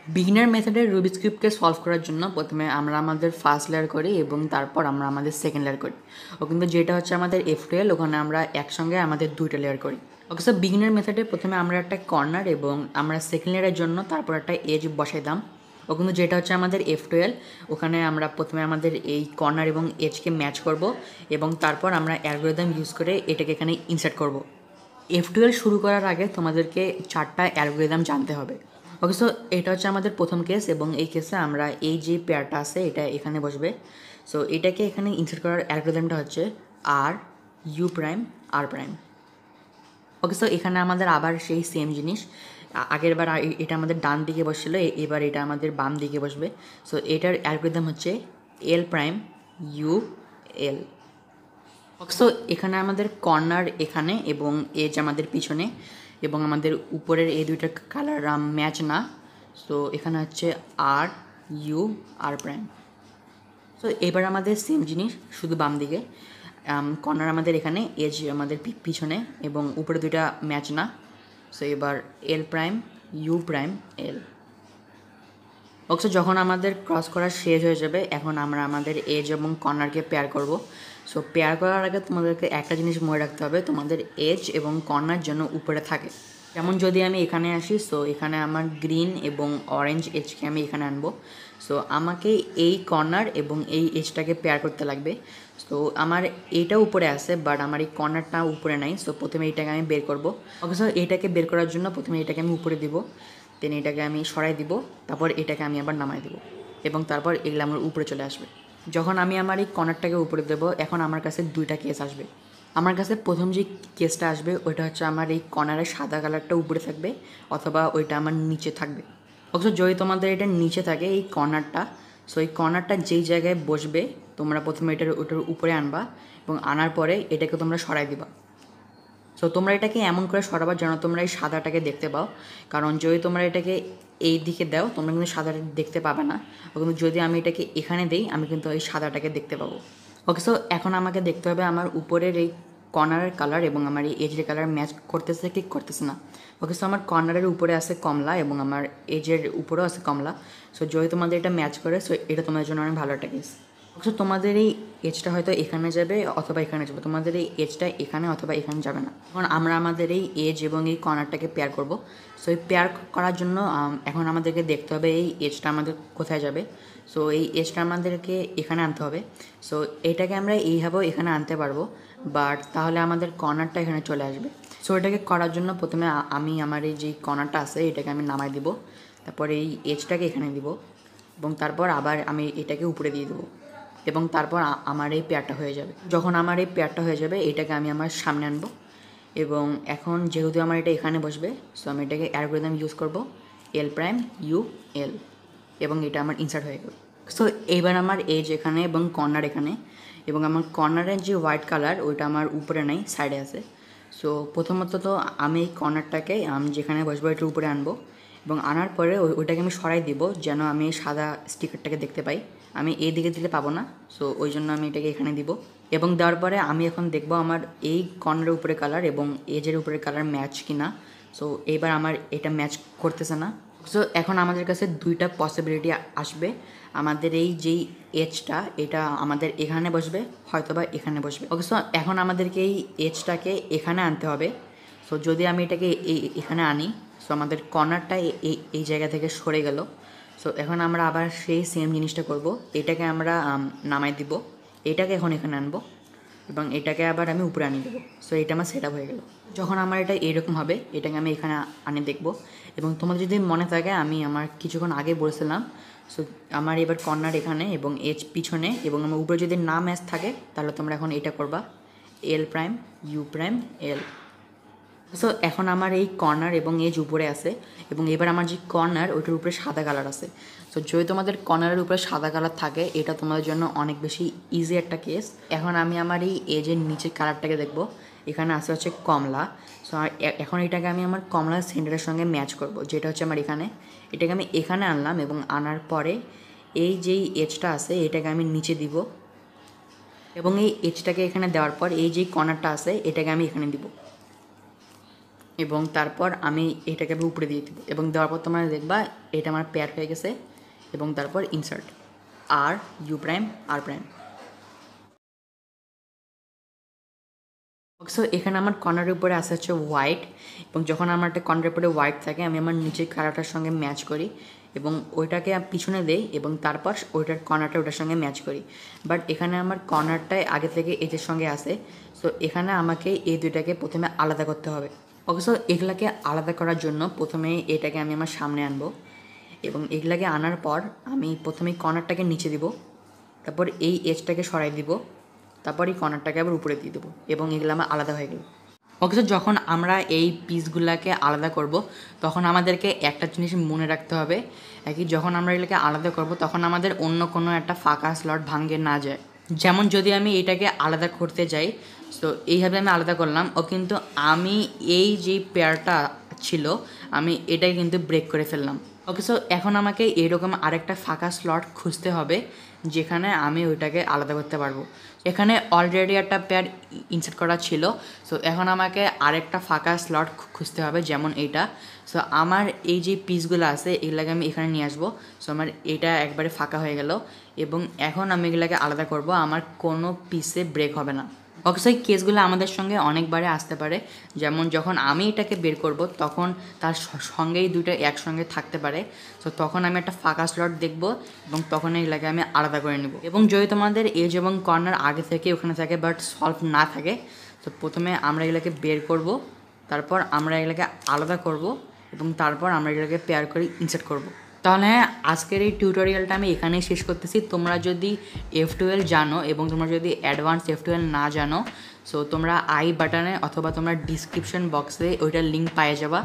Beginner মেথডের Rubik's কিউবকে solve করার জন্য প্রথমে আমরা আমাদের ফার্স্ট লেয়ার করি এবং তারপর আমরা আমাদের সেকেন্ড লেয়ার করি। কিন্তু যেটা হচ্ছে আমাদের F2l, ওখানে আমরা একসঙ্গে আমাদের দুইটা লেয়ার করি। ওকে, সো বিগিনার মেথডে প্রথমে আমরা একটা কর্নার এবং আমরা সেকেন্ড লেয়ারের জন্য তারপর একটা এজ বসাইতাম। কিন্তু যেটা হচ্ছে আমাদের F2l, ওখানে আমরা প্রথমে আমাদের এই কর্নার এবং এজকে ম্যাচ করব এবং তারপর আমরা অ্যালগরিদম ইউজ করে এটাকে এখানে ইনসার্ট করব। F2l শুরু করার আগে তোমাদেরকে 4টা অ্যালগরিদম জানতে হবে। ওকে, সো এটা হচ্ছে আমাদের প্রথম কেস এবং এই কেসে আমরা এই যে পেয়ারটা আছে এটা এখানে বসবে। সো এটাকে এখানে ইনসার্ট করার অ্যালগরিদমটা হচ্ছে R U prime R prime. Okay, so এখানে আমাদের আবার সেই সেম জিনিস, আগের বার এটা আমাদের ডান দিকে বসছিল, এবার এটা আমাদের বাম দিকে বসবে। সো এটার অ্যালগরিদম হচ্ছে এল প্রাইম ইউ এল। সো এখানে আমাদের কর্নার এখানে এবং এজ আমাদের পিছনে এবং আমাদের উপরের এই দুইটা কালার ম্যাচ না। সো এখানে হচ্ছে R U R prime. So এবার আমাদের সেম জিনিস, শুধু বাম দিকে কর্নার আমাদের এখানে, এজ আমাদের পিছনে এবং উপরে দুইটা ম্যাচ না। সো এবার এল প্রাইম ইউ প্রাইম এল। ওকে, যখন আমাদের ক্রস করা শেষ হয়ে যাবে এখন আমরা আমাদের এজ এবং কর্নারকে পেয়ার করব। সো পেয়ার করার আগে তোমাদেরকে একটা জিনিস মনে রাখতে হবে, তোমাদের এজ এবং কর্নার যেন উপরে থাকে। যেমন যদি আমি এখানে আসি, সো এখানে আমার গ্রিন এবং অরেঞ্জ এজকে আমি এখানে আনবো। সো আমাকে এই কর্নার এবং এই এজটাকে পেয়ার করতে লাগবে। সো আমার এইটা উপরে আছে বাট আমার এই কর্নারটা উপরে নাই। সো প্রথমে এইটাকে আমি বের করব। ওকে, সো এইটাকে বের করার জন্য প্রথমে এটাকে আমি উপরে দিব, দেন এটাকে আমি সরাই দিব, তারপর এটাকে আমি আবার নামাই দিব এবং তারপর এগুলো আমার উপরে চলে আসবে। যখন আমি আমার এই কর্নারটাকে উপরে দেবো, এখন আমার কাছে দুইটা কেস আসবে। আমার কাছে প্রথম যে কেসটা আসবে ওইটা হচ্ছে আমার এই কর্নারের সাদা কালারটা উপরে থাকবে অথবা ওইটা আমার নিচে থাকবে। অথচ যদি তোমাদের এটা নিচে থাকে এই কর্নারটা, সো এই কর্নারটা যেই জায়গায় বসবে তোমরা প্রথমে ওটার উপরে আনবা এবং আনার পরে এটাকে তোমরা সরাই দিবা। সো তোমরা এটাকে এমন করে সরাবা যেন তোমরা এই সাদাটাকে দেখতে পাও, কারণ যদি তোমরা এটাকে এই দিকে দাও তোমরা কিন্তু সাদাটা দেখতে পাবে না। কিন্তু যদি আমি এটাকে এখানে দিই আমি কিন্তু এই সাদাটাকে দেখতে পাবো। ওকে, সো এখন আমাকে দেখতে হবে আমার উপরের এই কর্নারের কালার এবং আমার এই এজের কালার ম্যাচ করতেছে কি করতেছে না। ওকে, সো আমার কর্নারের উপরে আছে কমলা এবং আমার এজের উপরেও আছে কমলা। সো যদি তোমাদের এটা ম্যাচ করে, সো এটা তোমাদের জন্য অনেক ভালো একটা কেস। সো তোমাদের এই এজটা হয়তো এখানে যাবে অথবা এখানে যাবে, তোমাদের এই এজটা এখানে অথবা এখানে যাবে না। এখন আমরা আমাদের এই এজ এবং এই কর্নারটাকে পেয়ার করব। সো এই পেয়ার করার জন্য এখন আমাদেরকে দেখতে হবে এই এজটা আমাদের কোথায় যাবে। সো এই এজটা আমাদেরকে এখানে আনতে হবে। সো এটাকে আমরা এইভাবেও এখানে আনতে পারবো, বাট তাহলে আমাদের কর্নারটা এখানে চলে আসবে। সো এটাকে করার জন্য প্রথমে আমি আমার এই যে কর্নারটা আছে এটাকে আমি নামাই দিব, তারপর এই এজটাকে এখানে দিব এবং তারপর আবার আমি এটাকে উপরে দিয়ে দেবো এবং তারপর আমার এই পেয়ারটা হয়ে যাবে। যখন আমার এই পেয়ারটা হয়ে যাবে এটাকে আমি আমার সামনে আনবো এবং এখন যেহেতু আমার এটা এখানে বসবে, সো আমি এটাকে অ্যালগরিদম ইউজ করব এল প্রাইম ইউ এল এবং এটা আমার ইনসার্ট হয়ে গেল। সো এইবার আমার এজ এখানে এবং কর্নার এখানে এবং আমার কর্নারের যে হোয়াইট কালার ওইটা আমার উপরে নাই, সাইডে আছে। সো প্রথমত তো আমি এই কর্নারটাকে আমি যেখানে বসবো এটার উপরে আনবো এবং আনার পরে ওইটাকে আমি সরাই দিব যেন আমি সাদা স্টিকারটাকে দেখতে পাই। আমি এই দিকে দিলে পাবো না, সো ওই জন্য আমি এটাকে এখানে দিব এবং দেওয়ার পরে আমি এখন দেখবো আমার এই কর্নারের উপরে কালার এবং এজের উপরে কালার ম্যাচ কিনা। সো এইবার আমার এটা ম্যাচ করতেছে না। সো এখন আমাদের কাছে দুইটা পসিবিলিটি আসবে, আমাদের এই যেই এজটা এটা আমাদের এখানে বসবে হয়তোবা এখানে বসবে। ওকে, সো এখন আমাদেরকে এই এজটাকে এখানে আনতে হবে। সো যদি আমি এটাকে এখানে আনি, সো আমাদের কর্নারটা এই জায়গা থেকে সরে গেল। সো এখন আমরা আবার সেই সেম জিনিসটা করব, এটাকে আমরা নামাই দিব, এটাকে এখন এখানে আনবো এবং এটাকে আবার আমি উপরে আনিয়ে দেবো। সো এটা আমার সেট আপ হয়ে গেল। যখন আমার এটা এরকম হবে এটাকে আমি এখানে আনে দেখব এবং তোমাদের যদি মনে থাকে আমি আমার কিছুক্ষণ আগে বলেছিলাম, সো আমার এবার কর্নার এখানে এবং এজ পিছনে এবং আমার উপরে যদি না ম্যাচ থাকে তাহলে তোমরা এখন এটা করবা L prime U prime L. So এখন আমার এই কর্নার এবং এজ উপরে আছে এবং এবার আমার যে কর্নার ওইটার উপরে সাদা কালার আছে। সো যদি তোমাদের কর্নারের উপরে সাদা কালার থাকে এটা তোমাদের জন্য অনেক বেশি ইজি একটা কেস। এখন আমি আমার এই এজের নিচের কালারটাকে দেখব, এখানে আছে হচ্ছে কমলা। সো এখন এটাকে আমি আমার কমলার সেন্টারের সঙ্গে ম্যাচ করব, যেটা হচ্ছে আমার এখানে। এটাকে আমি এখানে আনলাম এবং আনার পরে এই যেই এজটা আছে এটাকে আমি নিচে দিব এবং এই এজটাকে এখানে দেওয়ার পর এই যেই কর্নারটা আছে এটাকে আমি এখানে দিব। এবং তারপর আমি এটাকে উপরে দিয়ে দেবো এবং দেওয়ার পর তোমরা দেখবা এটা আমার পেয়ার হয়ে গেছে এবং তারপর insert R U prime R prime. So এখানে আমার কর্নারের উপরে আসে হচ্ছে হোয়াইট এবং যখন আমার একটা কর্নারের উপরে হোয়াইট থাকে আমি আমার নিচের কালারটার সঙ্গে ম্যাচ করি এবং ওইটাকে পিছনে দেই এবং তারপর ওইটার কর্নারটা ওটার সঙ্গে ম্যাচ করি। বাট এখানে আমার কর্নারটাই আগে থেকে এটার সঙ্গে আসে, সো এখানে আমাকে এই দুইটাকে প্রথমে আলাদা করতে হবে। ওকে, সো এগুলাকে আলাদা করার জন্য প্রথমে এটাকে আমি আমার সামনে আনবো এবং এগুলাকে আনার পর আমি প্রথমে কর্নারটাকে নিচে দিব, তারপর এই এজটাকে সরাই দিব, তারপর এই কর্নারটাকে আবার উপরে দিয়ে দেবো এবং এগুলো আমার আলাদা হয়ে গেল। ওকে, তো যখন আমরা এই পিসগুলোকে আলাদা করব তখন আমাদেরকে একটা জিনিস মনে রাখতে হবে, কি যখন আমরা এগুলোকে আলাদা করব তখন আমাদের অন্য কোনো একটা ফাঁকা স্লট ভাঙে না যায়। যেমন যদি আমি এটাকে আলাদা করতে যাই, তো এইভাবে আমি আলাদা করলাম কিন্তু আমি এই যে পেয়ারটা ছিল আমি এটাই কিন্তু ব্রেক করে ফেললাম। ওকে, সো এখন আমাকে এরকম আরেকটা ফাঁকা স্লট খুঁজতে হবে যেখানে আমি ওইটাকে আলাদা করতে পারবো। এখানে অলরেডি একটা পেয়ার ইনসার্ট করা ছিল, সো এখন আমাকে আরেকটা ফাঁকা স্লট খুঁজতে হবে যেমন এইটা। সো আমার এই যে পিসগুলো আছে এগুলাকে আমি এখানে নিয়ে আসবো। সো আমার এটা একবারে ফাঁকা হয়ে গেল এবং এখন আমি এগুলাকে আলাদা করব, আমার কোনো পিসে ব্রেক হবে না। ওকে, সো এই কেসগুলো আমাদের সঙ্গে অনেকবারে আসতে পারে, যেমন যখন আমি এটাকে বের করব তখন তার সঙ্গেই দুটো একসঙ্গে থাকতে পারে। সো তখন আমি একটা ফাঁকা স্লট দেখব এবং তখন এগুলোকে আমি আলাদা করে নেব। এবং যদি তোমাদের এজ এবং কর্নার আগে থেকে ওখানে থাকে বাট সলভ না থাকে, তো প্রথমে আমরা এগুলোকে বের করব, তারপর আমরা এগুলোকে আলাদা করব এবং তারপর আমরা এগুলোকে পেয়ার করে ইনসার্ট করব। তাহলে আজকের এই টিউটোরিয়ালটা আমি এখানেই শেষ করতেছি। তোমরা যদি F2l জানো এবং তোমরা যদি অ্যাডভান্স F2l না জানো, সো তোমরা আই বাটনে অথবা তোমরা ডিসক্রিপশন বক্সে ওইটার লিঙ্ক পেয়ে যাবা।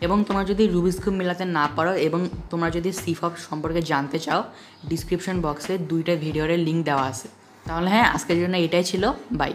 এবং তোমরা যদি রুবিক্স কিউব মেলাতে না পারো এবং তোমরা যদি সিফপ সম্পর্কে জানতে চাও, ডিসক্রিপশন বক্সে 2টা ভিডিওর লিঙ্ক দেওয়া আছে। তাহলে হ্যাঁ, আজকের জন্য এটাই ছিল। বাই।